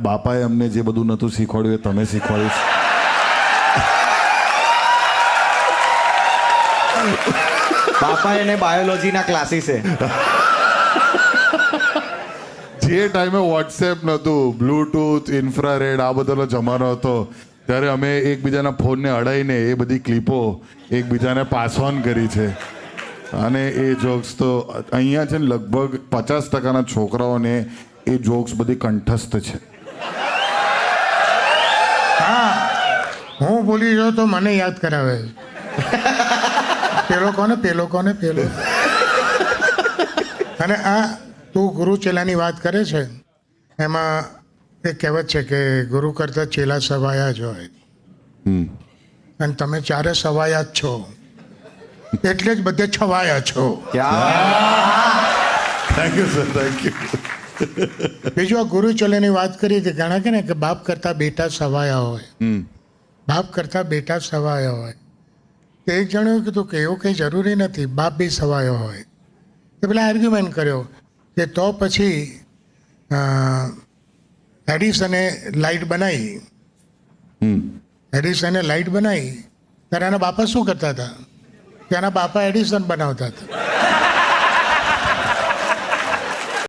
બાપાએ અમને જે બધું નહોતું શીખવાડ્યું એ તમે શીખવાડ્યું બાપા એને બાયોલોજીના ક્લાસીસ છે. જે ટાઈમે વોટ્સએપ નહોતું, બ્લૂટૂથ, ઇન્ફ્રારેડ આ બધાનો જમાનો હતો, ત્યારે અમે એકબીજાના ફોનને અડાઈને એ બધી ક્લિપો એકબીજાને પાસ ઓન કરી છે. અને એ જોક્સ તો અહીંયા છે ને લગભગ 50% છોકરાઓને એ જોક્સ બધી કંઠસ્થ છે. હા, હું ભૂલી ગયો તો મને યાદ કરાવે. પેલો કોને. અને આ તું ગુરુ ચેલાની વાત કરે છે, એમાં એક કહેવત છે કે ગુરુ કરતા ચેલા સવાયા જ હોય. અને તમે ચારે સવાયા જ છો, એટલે જ બધે છવાયા છો. Thank you sir, thank you. બીજું આ ગુરુ ચેલાની વાત કરી હતી, ઘણા કે ને કે બાપ કરતા બેટા સવાયા હોય, બાપ કરતા બેટા સવાયા હોય. તો એક જણે એવું કીધું કે એવું કંઈ જરૂરી નથી, બાપ બી સવાયો હોય. તો પેલા આર્ગ્યુમેન્ટ કર્યો કે તો પછી એડિસને લાઇટ બનાવી, ત્યારે એના બાપા શું કરતા હતા? કે એના બાપા એડિસન બનાવતા હતા.